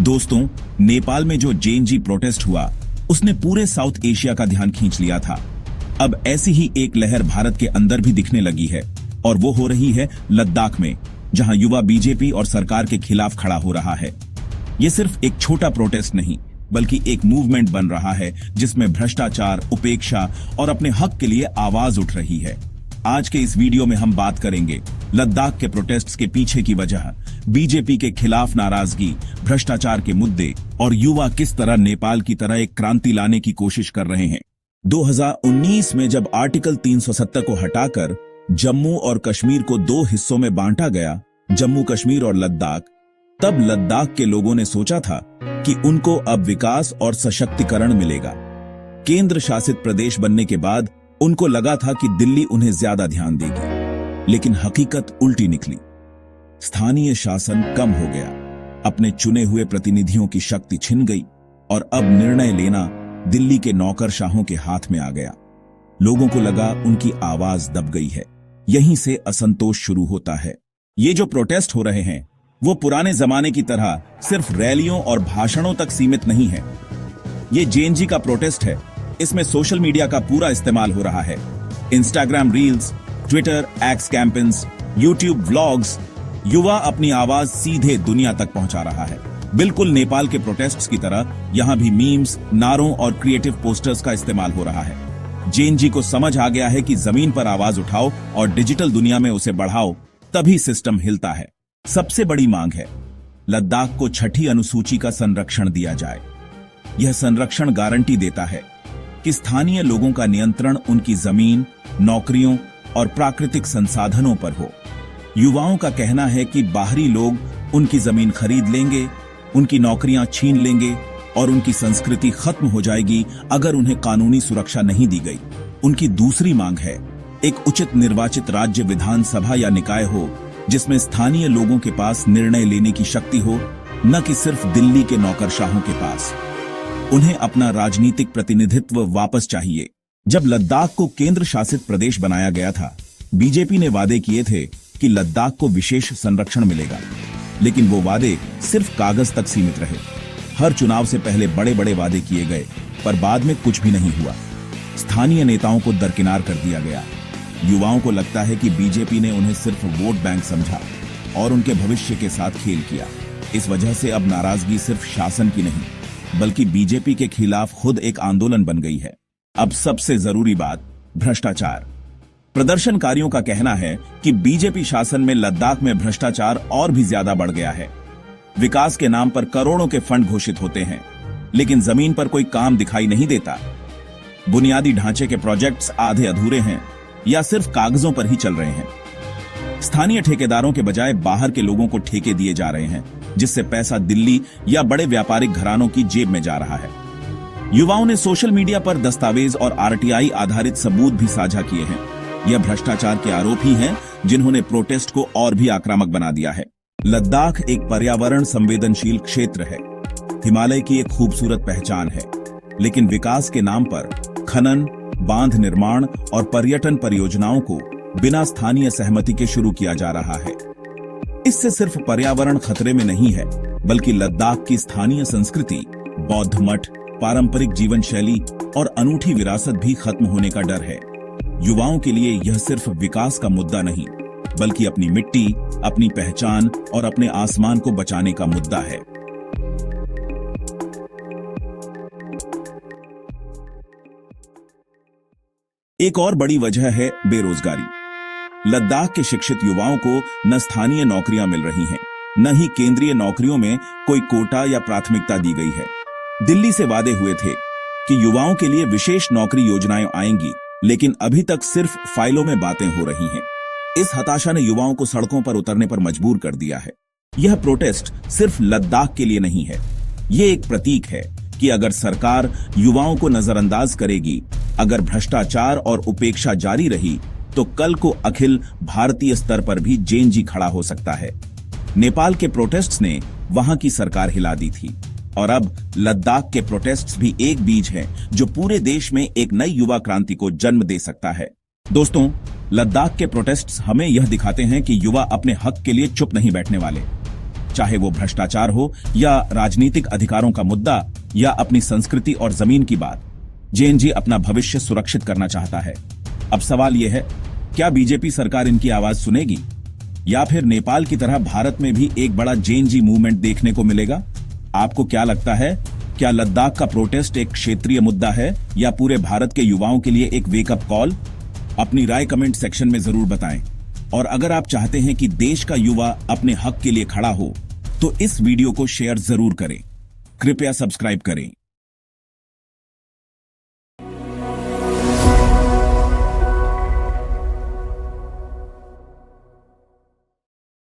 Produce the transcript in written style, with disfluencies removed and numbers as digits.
दोस्तों, नेपाल में जो जेएनजी प्रोटेस्ट हुआ उसने पूरे साउथ एशिया का ध्यान खींच लिया था। अब ऐसी ही एक लहर भारत के अंदर भी दिखने लगी है और वो हो रही है लद्दाख में, जहां युवा बीजेपी और सरकार के खिलाफ खड़ा हो रहा है। ये सिर्फ एक छोटा प्रोटेस्ट नहीं बल्कि एक मूवमेंट बन रहा है जिसमें भ्रष्टाचार, उपेक्षा और अपने हक के लिए आवाज उठ रही है। आज के इस वीडियो में हम बात करेंगे लद्दाख के प्रोटेस्ट्स के पीछे की वजह, बीजेपी के खिलाफ नाराजगी, भ्रष्टाचार के मुद्दे और युवा किस तरह नेपाल की तरह एक क्रांति लाने की कोशिश कर रहे हैं। 2019 में जब आर्टिकल 370 को हटाकर जम्मू और कश्मीर को दो हिस्सों में बांटा गया, जम्मू कश्मीर और लद्दाख, तब लद्दाख के लोगों ने सोचा था कि उनको अब विकास और सशक्तिकरण मिलेगा। केंद्र शासित प्रदेश बनने के बाद उनको लगा था कि दिल्ली उन्हें ज्यादा ध्यान देगी, लेकिन हकीकत उल्टी निकली। स्थानीय शासन कम हो गया, अपने चुने हुए प्रतिनिधियों की शक्ति छिन गई और अब निर्णय लेना दिल्ली के नौकरशाहों के हाथ में आ गया। लोगों को लगा उनकी आवाज दब गई है। यहीं से असंतोष शुरू होता है। ये जो प्रोटेस्ट हो रहे हैं वो पुराने जमाने की तरह सिर्फ रैलियों और भाषणों तक सीमित नहीं है। ये जेएनजी का प्रोटेस्ट है। इसमें सोशल मीडिया का पूरा इस्तेमाल हो रहा है। Instagram reels, Twitter x campaigns, YouTube vlogs, युवा अपनी आवाज सीधे दुनिया तक पहुंचा रहा है। बिल्कुल नेपाल के प्रोटेस्ट्स की तरह यहां भी मीम्स, नारों और क्रिएटिव पोस्टर्स का इस्तेमाल हो रहा है। जेएनजी को समझ आ गया है कि जमीन पर आवाज उठाओ और डिजिटल दुनिया में उसे बढ़ाओ, तभी सिस्टम हिलता है। सबसे बड़ी मांग है लद्दाख को छठी अनुसूची का संरक्षण दिया जाए। यह संरक्षण गारंटी देता है कि स्थानीय लोगों का नियंत्रण उनकी जमीन, नौकरियों और प्राकृतिक संसाधनों पर हो। युवाओं का कहना है कि बाहरी लोग उनकी जमीन खरीद लेंगे, उनकी नौकरियां छीन लेंगे और उनकी संस्कृति खत्म हो जाएगी अगर उन्हें कानूनी सुरक्षा नहीं दी गई। उनकी दूसरी मांग है एक उचित निर्वाचित राज्य विधानसभा या निकाय हो जिसमें स्थानीय लोगों के पास निर्णय लेने की शक्ति हो, न कि सिर्फ दिल्ली के नौकरशाहों के पास। उन्हें अपना राजनीतिक प्रतिनिधित्व वापस चाहिए। जब लद्दाख को केंद्र शासित प्रदेश बनाया गया था, बीजेपी ने वादे किए थे कि लद्दाख को विशेष संरक्षण मिलेगा, लेकिन वो वादे सिर्फ कागज तक सीमित रहे। हर चुनाव से पहले बड़े बड़े वादे किए गए, पर बाद में कुछ भी नहीं हुआ। स्थानीय नेताओं को दरकिनार कर दिया गया। युवाओं को लगता है कि बीजेपी ने उन्हें सिर्फ वोट बैंक समझा और उनके भविष्य के साथ खेल किया। इस वजह से अब नाराजगी सिर्फ शासन की नहीं बल्कि बीजेपी के खिलाफ खुद एक आंदोलन बन गई है। अब सबसे जरूरी बात, भ्रष्टाचार। प्रदर्शनकारियों का कहना है कि बीजेपी शासन में लद्दाख में भ्रष्टाचार और भी ज्यादा बढ़ गया है। विकास के नाम पर करोड़ों के फंड घोषित होते हैं, लेकिन जमीन पर कोई काम दिखाई नहीं देता। बुनियादी ढांचे के प्रोजेक्ट्स आधे अधूरे हैं या सिर्फ कागजों पर ही चल रहे हैं। स्थानीय ठेकेदारों के बजाय बाहर के लोगों को ठेके दिए जा रहे हैं, जिससे पैसा दिल्ली या बड़े व्यापारिक घरानों की जेब में जा रहा है। युवाओं ने सोशल मीडिया पर दस्तावेज और आरटीआई आधारित सबूत भी साझा किए हैं। यह भ्रष्टाचार के आरोप ही हैं जिन्होंने प्रोटेस्ट को और भी आक्रामक बना दिया है। लद्दाख एक पर्यावरण संवेदनशील क्षेत्र है। हिमालय की एक खूबसूरत पहचान है, लेकिन विकास के नाम पर खनन, बांध निर्माण और पर्यटन परियोजनाओं को बिना स्थानीय सहमति के शुरू किया जा रहा है। इससे सिर्फ पर्यावरण खतरे में नहीं है, बल्कि लद्दाख की स्थानीय संस्कृति, बौद्ध मठ, पारंपरिक जीवन शैली और अनूठी विरासत भी खत्म होने का डर है। युवाओं के लिए यह सिर्फ विकास का मुद्दा नहीं, बल्कि अपनी मिट्टी, अपनी पहचान और अपने आसमान को बचाने का मुद्दा है। एक और बड़ी वजह है बेरोजगारी। लद्दाख के शिक्षित युवाओं को न स्थानीय नौकरियां मिल रही हैं, न ही केंद्रीय नौकरियों में कोई कोटा या प्राथमिकता दी गई है। दिल्ली से वादे हुए थे कि युवाओं के लिए विशेष नौकरी योजनाएं आएंगी, लेकिन अभी तक सिर्फ फाइलों में बातें हो रही हैं। इस हताशा ने युवाओं को सड़कों पर उतरने पर मजबूर कर दिया है। यह प्रोटेस्ट सिर्फ लद्दाख के लिए नहीं है, ये एक प्रतीक है कि अगर सरकार युवाओं को नजरअंदाज करेगी, अगर भ्रष्टाचार और उपेक्षा जारी रही, तो कल को अखिल भारतीय स्तर पर भी जेएनजी खड़ा हो सकता है। नेपाल के प्रोटेस्ट्स ने वहां की सरकार हिला दी थी और अब लद्दाख के प्रोटेस्ट्स भी एक बीज है जो पूरे देश में एक नई युवा क्रांति को जन्म दे सकता है। दोस्तों, लद्दाख के प्रोटेस्ट्स हमें यह दिखाते हैं कि युवा अपने हक के लिए चुप नहीं बैठने वाले। चाहे वो भ्रष्टाचार हो या राजनीतिक अधिकारों का मुद्दा या अपनी संस्कृति और जमीन की बात, जेएनजी अपना भविष्य सुरक्षित करना चाहता है। अब सवाल यह है, क्या बीजेपी सरकार इनकी आवाज सुनेगी या फिर नेपाल की तरह भारत में भी एक बड़ा जेएनजी मूवमेंट देखने को मिलेगा? आपको क्या लगता है, क्या लद्दाख का प्रोटेस्ट एक क्षेत्रीय मुद्दा है या पूरे भारत के युवाओं के लिए एक वेकअप कॉल? अपनी राय कमेंट सेक्शन में जरूर बताएं। और अगर आप चाहते हैं कि देश का युवा अपने हक के लिए खड़ा हो तो इस वीडियो को शेयर जरूर करें। कृपया सब्सक्राइब करें।